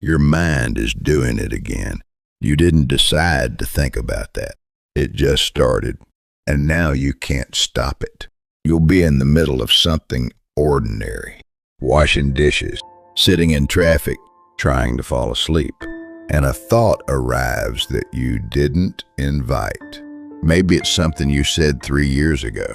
Your mind is doing it again. You didn't decide to think about that. It just started, and now you can't stop it. You'll be in the middle of something ordinary, washing dishes, sitting in traffic, trying to fall asleep, and a thought arrives that you didn't invite. Maybe it's something you said 3 years ago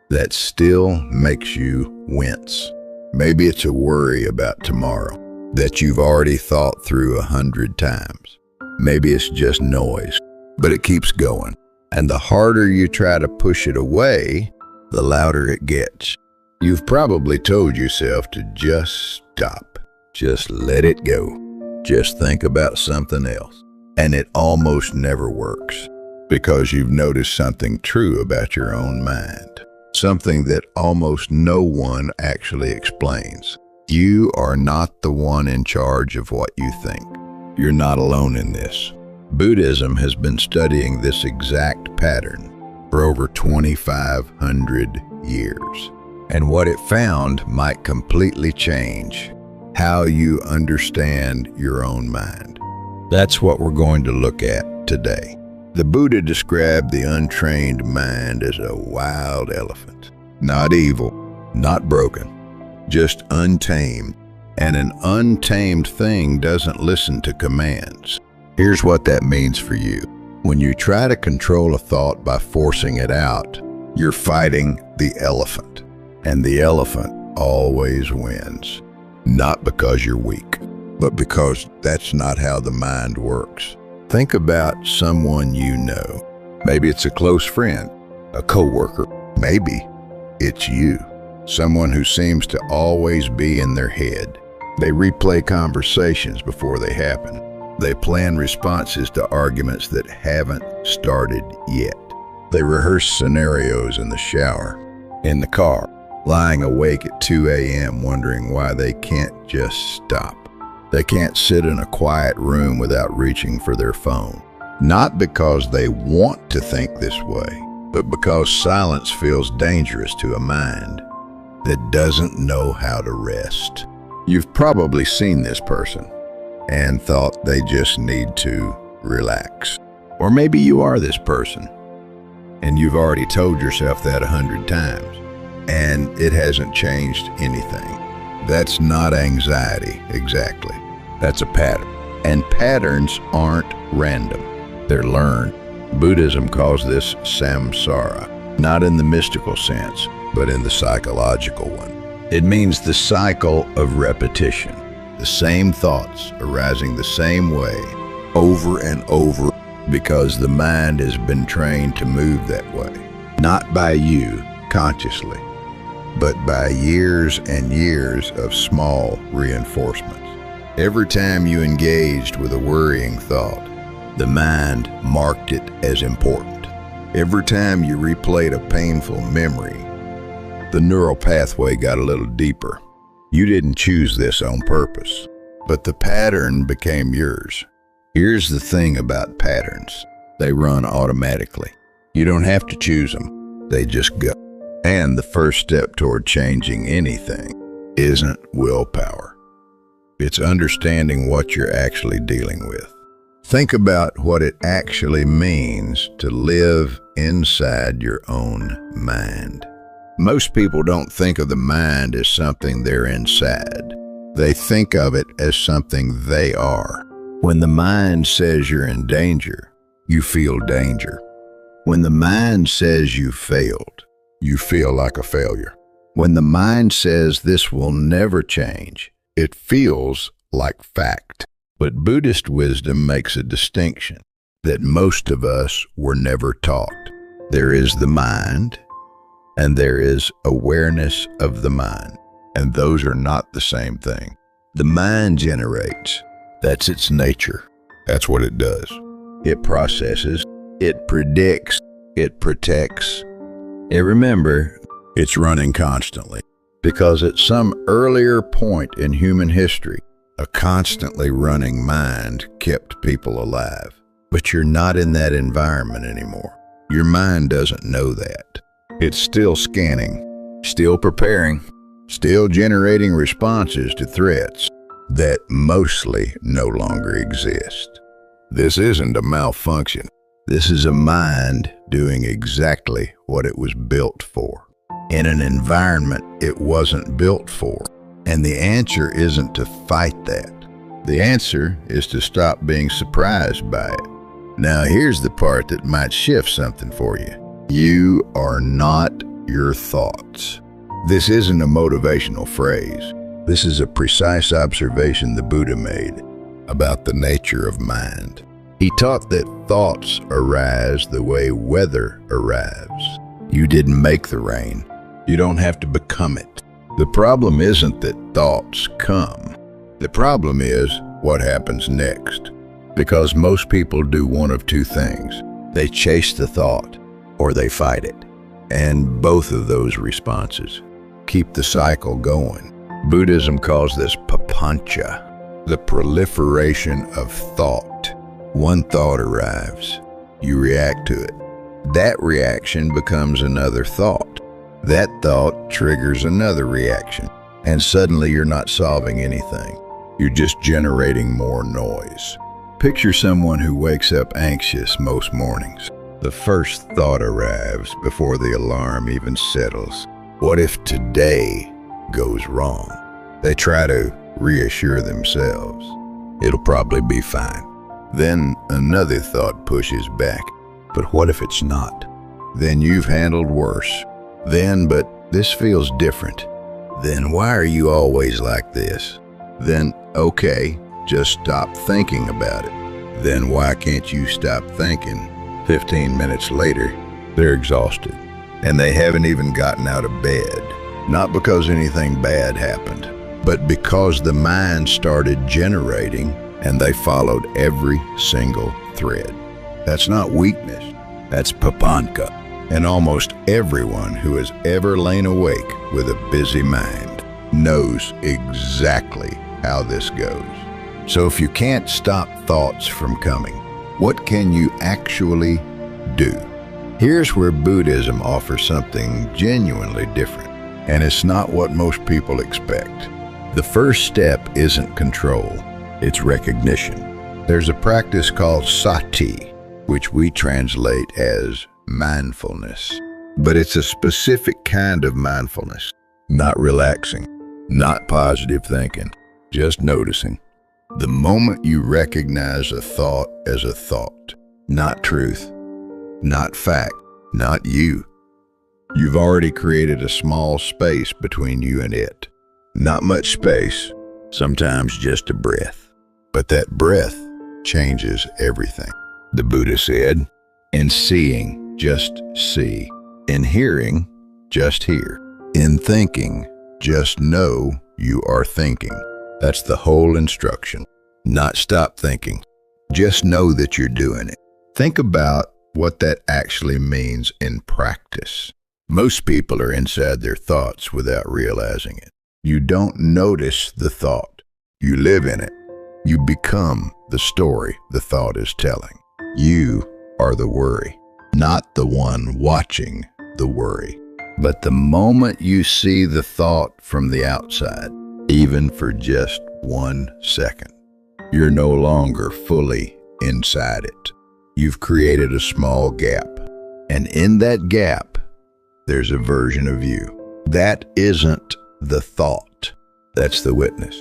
that still makes you wince. Maybe it's a worry about tomorrow that you've already thought through 100 times. Maybe it's just noise, but it keeps going. And the harder you try to push it away, the louder it gets. You've probably told yourself to just stop, just let it go, just think about something else. And it almost never works because you've noticed something true about your own mind, something that almost no one actually explains. You are not the one in charge of what you think. You're not alone in this. Buddhism has been studying this exact pattern for over 2,500 years. And what it found might completely change how you understand your own mind. That's what we're going to look at today. The Buddha described the untrained mind as a wild elephant. Not evil, not broken, just untamed. And an untamed thing doesn't listen to commands. Here's what that means for you. When you try to control a thought by forcing it out, you're fighting the elephant. And the elephant always wins. Not because you're weak, but because that's not how the mind works. Think about someone you know. Maybe it's a close friend, a coworker. Maybe it's you. Someone who seems to always be in their head. They replay conversations before they happen. They plan responses to arguments that haven't started yet. They rehearse scenarios in the shower, in the car, lying awake at 2 a.m. wondering why they can't just stop. They can't sit in a quiet room without reaching for their phone. Not because they want to think this way, but because silence feels dangerous to a mind that doesn't know how to rest. You've probably seen this person and thought they just need to relax. Or maybe you are this person and you've already told yourself that 100 times and it hasn't changed anything. That's not anxiety, exactly. That's a pattern. And patterns aren't random. They're learned. Buddhism calls this samsara, not in the mystical sense, but in the psychological one. It means the cycle of repetition, the same thoughts arising the same way over and over because the mind has been trained to move that way. Not by you consciously, but by years and years of small reinforcements. Every time you engaged with a worrying thought, the mind marked it as important. Every time you replayed a painful memory, the neural pathway got a little deeper. You didn't choose this on purpose, but the pattern became yours. Here's the thing about patterns. They run automatically. You don't have to choose them. They just go. And the first step toward changing anything isn't willpower. It's understanding what you're actually dealing with. Think about what it actually means to live inside your own mind. Most people don't think of the mind as something they're inside. They think of it as something they are. When the mind says you're in danger, you feel danger. When the mind says you failed, you feel like a failure. When the mind says this will never change, it feels like fact. But Buddhist wisdom makes a distinction that most of us were never taught. There is the mind, and there is awareness of the mind. And those are not the same thing. The mind generates. That's its nature. That's what it does. It processes, it predicts, it protects. And remember, it's running constantly. Because at some earlier point in human history, a constantly running mind kept people alive. But you're not in that environment anymore. Your mind doesn't know that. It's still scanning, still preparing, still generating responses to threats. that mostly no longer exist. This isn't a malfunction. This is a mind doing exactly what it was built for, in an environment it wasn't built for. And the answer isn't to fight that. The answer is to stop being surprised by it. Now here's the part that might shift something for you. You are not your thoughts. This isn't a motivational phrase. This is a precise observation the Buddha made about the nature of mind. He taught that thoughts arise the way weather arrives. You didn't make the rain. You don't have to become it. The problem isn't that thoughts come. The problem is what happens next. Because most people do one of two things. They chase the thought or they fight it. And both of those responses keep the cycle going. Buddhism calls this papancha, the proliferation of thought. One thought arrives, you react to it. That reaction becomes another thought. That thought triggers another reaction. And suddenly you're not solving anything. You're just generating more noise. Picture someone who wakes up anxious most mornings. The first thought arrives before the alarm even settles. What if today goes wrong? They try to reassure themselves. It'll probably be fine. Then another thought pushes back. But what if it's not? Then you've handled worse. Then, but this feels different. Then why are you always like this? Then, okay, just stop thinking about it. Then why can't you stop thinking? 15 minutes later, they're exhausted. And they haven't even gotten out of bed. Not because anything bad happened, but because the mind started generating and they followed every single thread. That's not weakness, that's papancha. And almost everyone who has ever lain awake with a busy mind knows exactly how this goes. So if you can't stop thoughts from coming, what can you actually do? Here's where Buddhism offers something genuinely different, and it's not what most people expect. The first step isn't control, it's recognition. There's a practice called sati, which we translate as mindfulness. But it's a specific kind of mindfulness, not relaxing, not positive thinking, just noticing. The moment you recognize a thought as a thought, not truth, not fact, not you, you've already created a small space between you and it. Not much space, sometimes just a breath. But that breath changes everything. The Buddha said, in seeing, just see. In hearing, just hear. In thinking, just know you are thinking. That's the whole instruction. Not stop thinking. Just know that you're doing it. Think about what that actually means in practice. Most people are inside their thoughts without realizing it. You don't notice the thought. You live in it. You become the story the thought is telling. You are the worry, not the one watching the worry. But the moment you see the thought from the outside, even for just 1 second, you're no longer fully inside it. You've created a small gap. And in that gap, there's a version of you. That isn't the thought. That's the witness.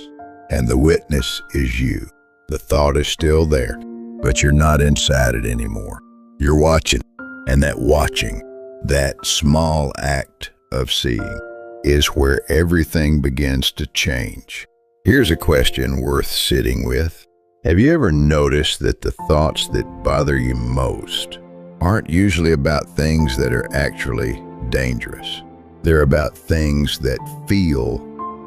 And the witness is you. The thought is still there, but you're not inside it anymore. You're watching. And that watching, that small act of seeing, is where everything begins to change. Here's a question worth sitting with. Have you ever noticed that the thoughts that bother you most aren't usually about things that are actually dangerous? They're about things that feel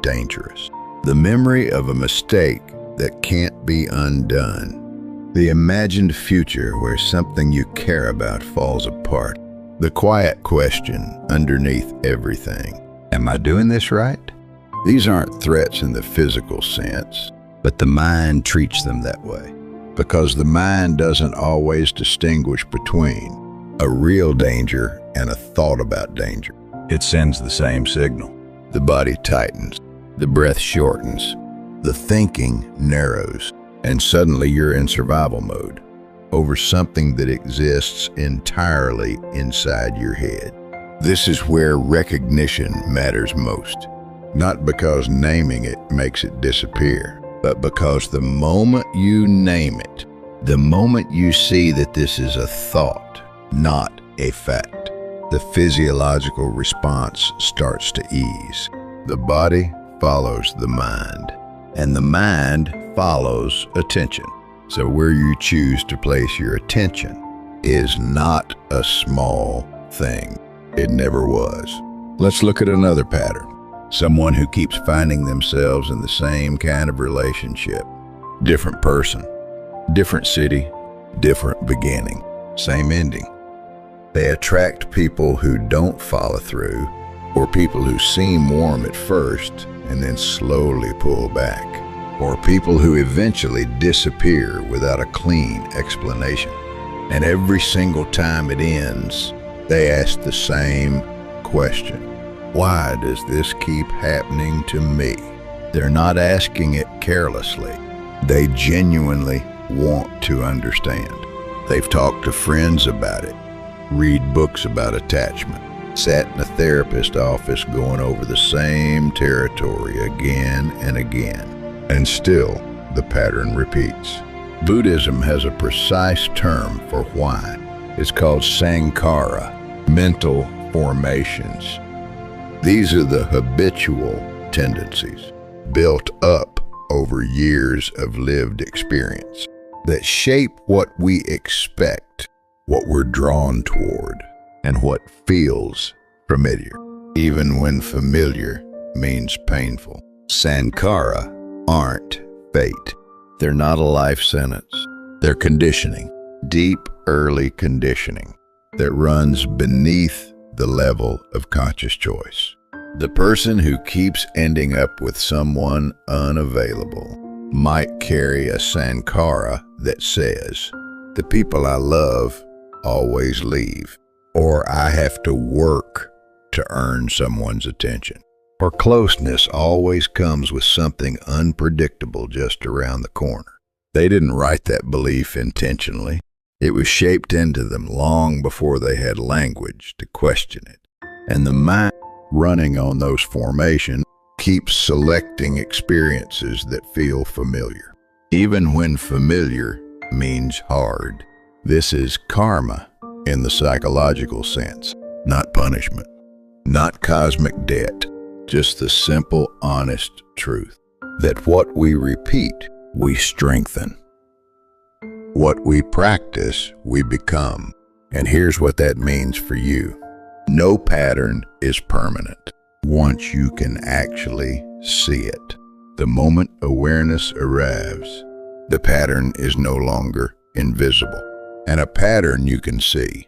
dangerous. The memory of a mistake that can't be undone. The imagined future where something you care about falls apart. The quiet question underneath everything. Am I doing this right? These aren't threats in the physical sense, but the mind treats them that way. Because the mind doesn't always distinguish between a real danger and a thought about danger. It sends the same signal. The body tightens. The breath shortens. The thinking narrows, and suddenly you're in survival mode over something that exists entirely inside your head. This is where recognition matters most, not because naming it makes it disappear, but because the moment you name it, the moment you see that this is a thought, not a fact, the physiological response starts to ease. The body follows the mind, and the mind follows attention. So where you choose to place your attention is not a small thing. It never was. Let's look at another pattern. Someone who keeps finding themselves in the same kind of relationship. Different person, different city, different beginning, same ending. They attract people who don't follow through, or people who seem warm at first and then slowly pull back, or people who eventually disappear without a clean explanation. And every single time it ends, they ask the same question. Why does this keep happening to me? They're not asking it carelessly. They genuinely want to understand. They've talked to friends about it, read books about attachment, sat in a therapist's office going over the same territory again and again, and still the pattern repeats. Buddhism has a precise term for why. It's called sankhara, mental formations. These are the habitual tendencies built up over years of lived experience that shape what we expect, what we're drawn toward, and what feels familiar, even when familiar means painful. Sankhara aren't fate. They're not a life sentence. They're conditioning, deep early conditioning that runs beneath the level of conscious choice. The person who keeps ending up with someone unavailable might carry a sankhara that says, the people I love always leave, or I have to work to earn someone's attention, or closeness always comes with something unpredictable just around the corner. They didn't write that belief intentionally. It was shaped into them long before they had language to question it. And the mind running on those formations keeps selecting experiences that feel familiar, even when familiar means hard. This is karma in the psychological sense, not punishment, not cosmic debt, just the simple, honest truth that what we repeat, we strengthen. What we practice, we become. And here's what that means for you. No pattern is permanent once you can actually see it. The moment awareness arrives, the pattern is no longer invisible. And a pattern you can see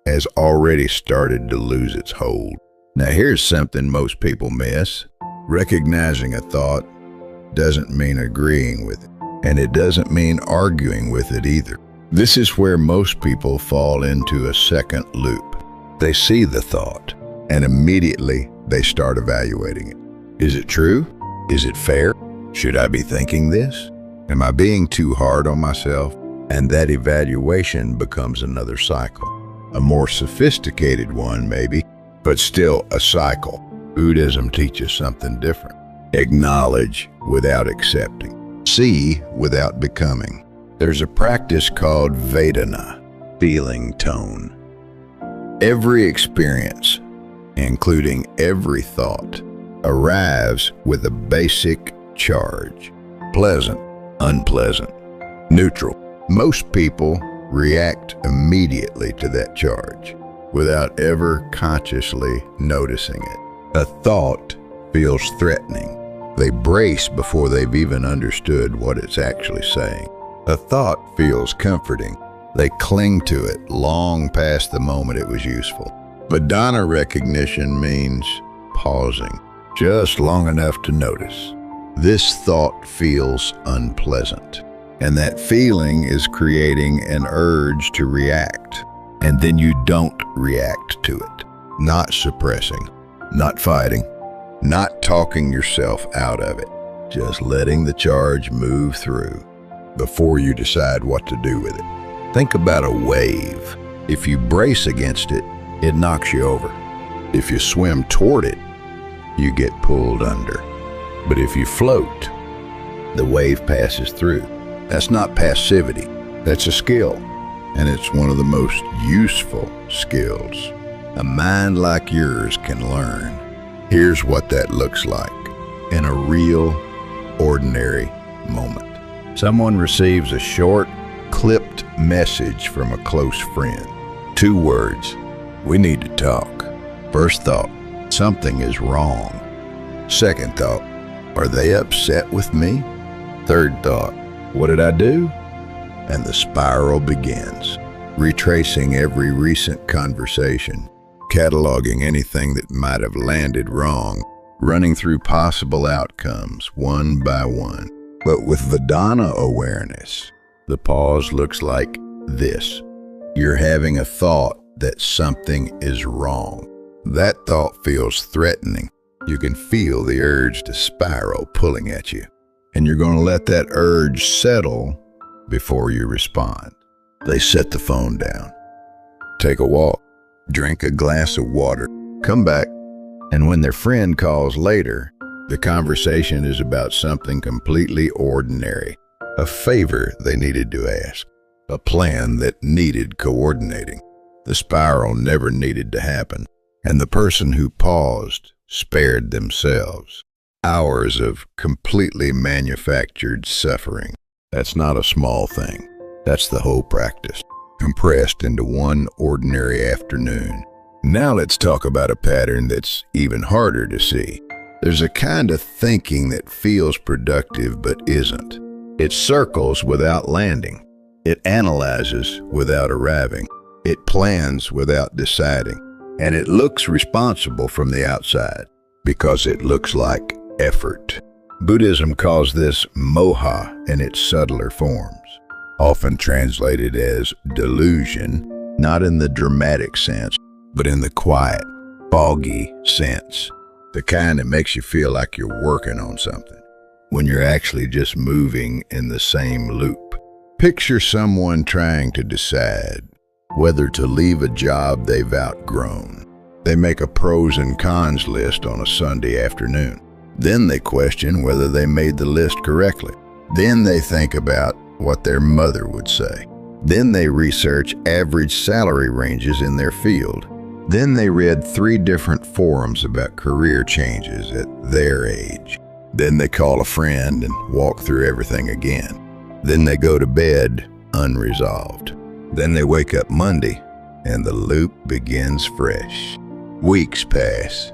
has already started to lose its hold. Now here's something most people miss. Recognizing a thought doesn't mean agreeing with it. And it doesn't mean arguing with it either. This is where most people fall into a second loop. They see the thought, and immediately they start evaluating it. Is it true? Is it fair? Should I be thinking this? Am I being too hard on myself? And that evaluation becomes another cycle. A more sophisticated one, maybe, but still a cycle. Buddhism teaches something different. Acknowledge without accepting. See without becoming. There's a practice called Vedana, feeling tone. Every experience, including every thought, arrives with a basic charge. Pleasant, unpleasant, neutral. Most people react immediately to that charge without ever consciously noticing it. A thought feels threatening. They brace before they've even understood what it's actually saying. A thought feels comforting. They cling to it long past the moment it was useful. Vedana recognition means pausing, just long enough to notice. This thought feels unpleasant, and that feeling is creating an urge to react. And then you don't react to it, not suppressing, not fighting, not talking yourself out of it. just letting the charge move through before you decide what to do with it. Think about a wave. If you brace against it, it knocks you over. If you swim toward it, you get pulled under. But if you float, the wave passes through. That's not passivity. That's a skill, and it's one of the most useful skills a mind like yours can learn. Here's what that looks like in a real, ordinary moment. Someone receives a short, clipped message from a close friend. 2 words, "We need to talk." First thought, something is wrong. Second thought, are they upset with me? Third thought, what did I do? And the spiral begins, retracing every recent conversation, cataloging anything that might have landed wrong, running through possible outcomes one by one. But with Vedana awareness, the pause looks like this. You're having a thought that something is wrong. That thought feels threatening. You can feel the urge to spiral pulling at you, and you're going to let that urge settle before you respond. They set the phone down, take a walk, drink a glass of water, come back, and when their friend calls later, the conversation is about something completely ordinary, a favor they needed to ask, a plan that needed coordinating. The spiral never needed to happen, and the person who paused spared themselves hours of completely manufactured suffering. That's not a small thing. That's the whole practice, compressed into one ordinary afternoon. Now let's talk about a pattern that's even harder to see. There's a kind of thinking that feels productive but isn't. It circles without landing. It analyzes without arriving. It plans without deciding. And it looks responsible from the outside because it looks like effort. Buddhism calls this moha in its subtler forms, often translated as delusion, not in the dramatic sense, but in the quiet, foggy sense, the kind that makes you feel like you're working on something, when you're actually just moving in the same loop. Picture someone trying to decide whether to leave a job they've outgrown. They make a pros and cons list on a Sunday afternoon. Then they question whether they made the list correctly. Then they think about what their mother would say. Then they research average salary ranges in their field. Then they read 3 different forums about career changes at their age. Then they call a friend and walk through everything again. Then they go to bed unresolved. Then they wake up Monday and the loop begins fresh. Weeks pass.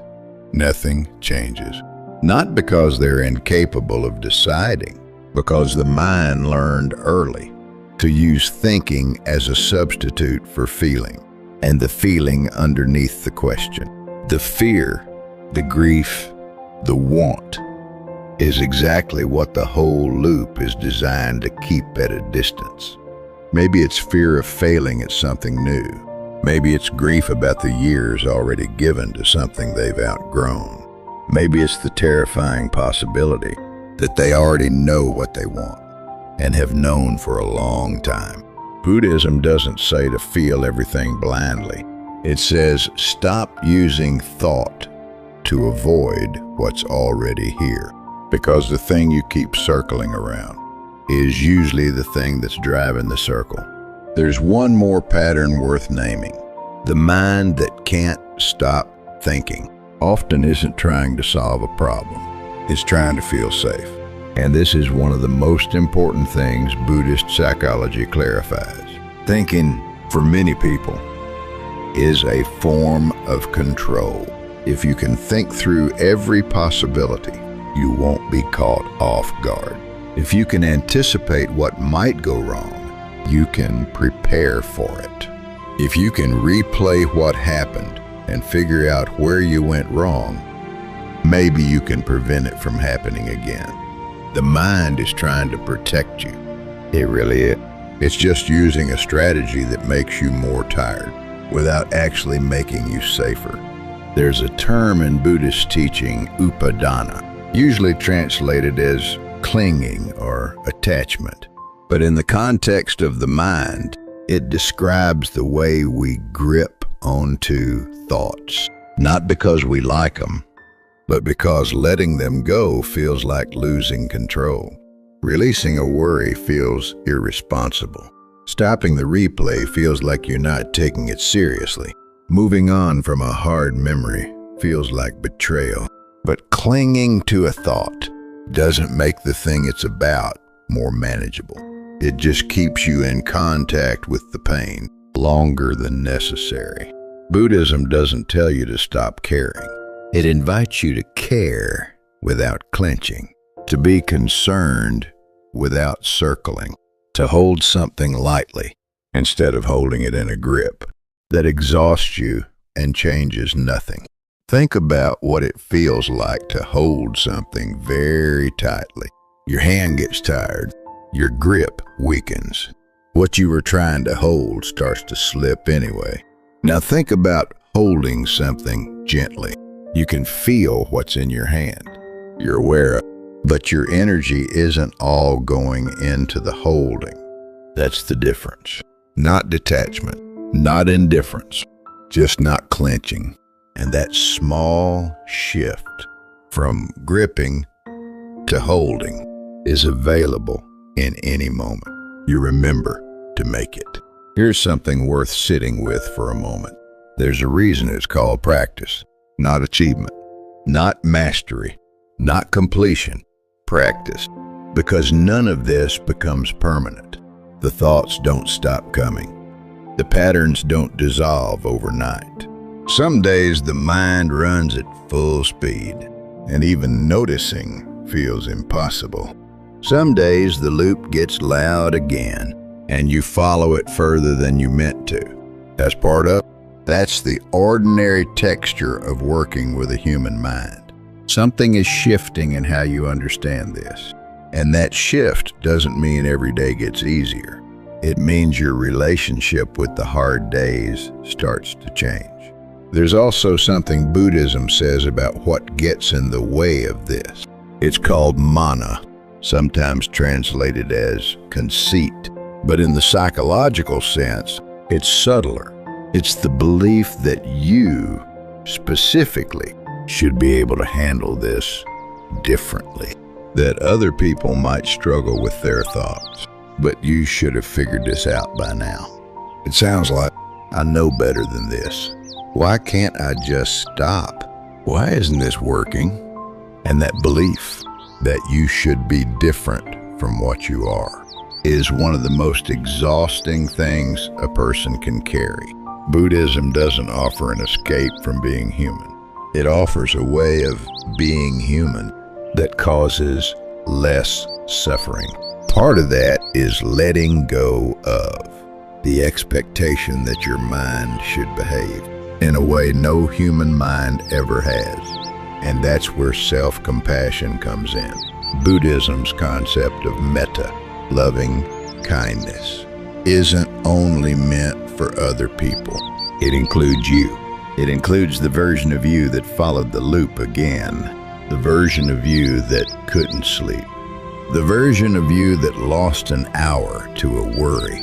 Nothing changes. Not because they're incapable of deciding, because the mind learned early to use thinking as a substitute for feeling, and the feeling underneath the question. The fear, the grief, the want is exactly what the whole loop is designed to keep at a distance. Maybe it's fear of failing at something new. Maybe it's grief about the years already given to something they've outgrown. Maybe it's the terrifying possibility that they already know what they want and have known for a long time. Buddhism doesn't say to feel everything blindly. It says stop using thought to avoid what's already here, because the thing you keep circling around is usually the thing that's driving the circle. There's one more pattern worth naming. The mind that can't stop thinking often isn't trying to solve a problem. It's trying to feel safe. And this is one of the most important things Buddhist psychology clarifies. Thinking, for many people, is a form of control. If you can think through every possibility, you won't be caught off guard. If you can anticipate what might go wrong, you can prepare for it. If you can replay what happened and figure out where you went wrong, maybe you can prevent it from happening again. The mind is trying to protect you. It really is. It's just using a strategy that makes you more tired without actually making you safer. There's a term in Buddhist teaching, upadana, usually translated as clinging or attachment. But in the context of the mind, it describes the way we grip onto thoughts, not because we like them, but because letting them go feels like losing control. Releasing a worry feels irresponsible. Stopping the replay feels like you're not taking it seriously. Moving on from a hard memory feels like betrayal. But clinging to a thought doesn't make the thing it's about more manageable. It just keeps you in contact with the pain longer than necessary. Buddhism doesn't tell you to stop caring. It invites you to care without clenching, to be concerned without circling, to hold something lightly instead of holding it in a grip that exhausts you and changes nothing. Think about what it feels like to hold something very tightly. Your hand gets tired. Your grip weakens. What you were trying to hold starts to slip anyway. Now think about holding something gently. You can feel what's in your hand. You're aware of it, but your energy isn't all going into the holding. That's the difference. Not detachment, not indifference, just not clenching. And that small shift from gripping to holding is available in any moment. You remember to make it. Here's something worth sitting with for a moment. There's a reason it's called practice, not achievement, not mastery, not completion, practice. Because none of this becomes permanent. The thoughts don't stop coming. The patterns don't dissolve overnight. Some days the mind runs at full speed, and even noticing feels impossible. Some days the loop gets loud again, and you follow it further than you meant to. That's the ordinary texture of working with a human mind. Something is shifting in how you understand this. And that shift doesn't mean every day gets easier. It means your relationship with the hard days starts to change. There's also something Buddhism says about what gets in the way of this. It's called mana, sometimes translated as conceit. But in the psychological sense, it's subtler. It's the belief that you, specifically, should be able to handle this differently. That other people might struggle with their thoughts, but you should have figured this out by now. It sounds like, I know better than this. Why can't I just stop? Why isn't this working? And that belief that you should be different from what you are is one of the most exhausting things a person can carry. Buddhism doesn't offer an escape from being human. It offers a way of being human that causes less suffering. Part of that is letting go of the expectation that your mind should behave in a way no human mind ever has. And that's where self-compassion comes in. Buddhism's concept of metta, loving kindness, isn't only meant for other people. It includes you. It includes the version of you that followed the loop again, the version of you that couldn't sleep, the version of you that lost an hour to a worry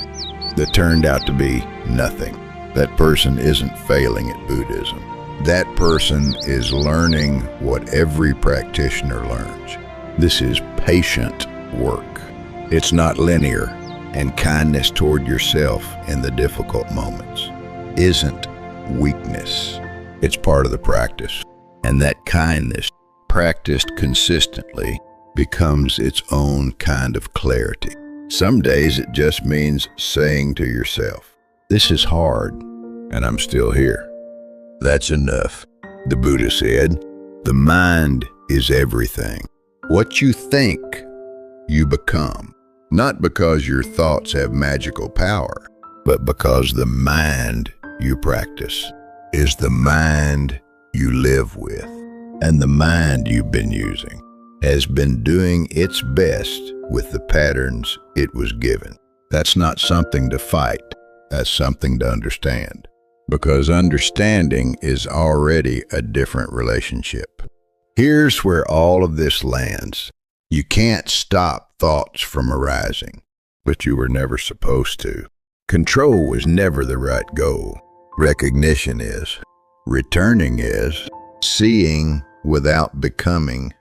that turned out to be nothing. That person isn't failing at Buddhism. That person is learning what every practitioner learns. This is patient work. It's not linear, and kindness toward yourself in the difficult moments isn't weakness. It's part of the practice. And that kindness, practiced consistently, becomes its own kind of clarity. Some days it just means saying to yourself, this is hard, and I'm still here. That's enough. The Buddha said, the mind is everything. What you think, you become. Not because your thoughts have magical power, but because the mind you practice is the mind you live with. And the mind you've been using has been doing its best with the patterns it was given. That's not something to fight. That's something to understand. Because understanding is already a different relationship. Here's where all of this lands. You can't stop thoughts from arising, but you were never supposed to. Control was never the right goal. Recognition is. Returning is. Seeing without becoming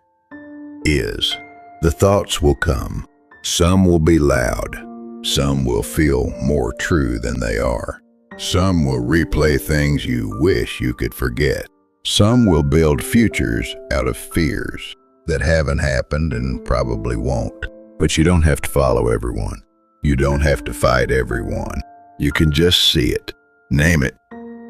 is. The thoughts will come. Some will be loud. Some will feel more true than they are. Some will replay things you wish you could forget. Some will build futures out of fears that haven't happened and probably won't. But you don't have to follow everyone. You don't have to fight everyone. You can just see it, name it,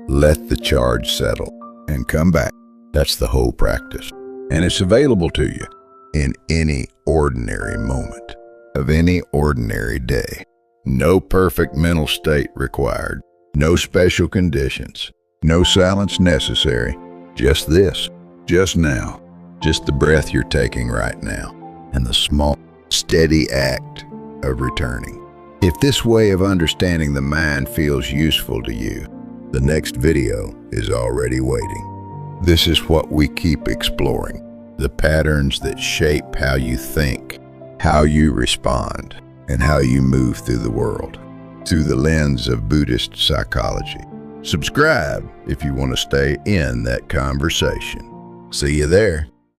let the charge settle, and come back. That's the whole practice. And it's available to you in any ordinary moment of any ordinary day. No perfect mental state required. No special conditions. No silence necessary. Just this. Just now. Just the breath you're taking right now. And the small, steady act of returning. If this way of understanding the mind feels useful to you, the next video is already waiting. This is what we keep exploring. The patterns that shape how you think, how you respond, and how you move through the world, through the lens of Buddhist psychology. Subscribe if you want to stay in that conversation. See you there.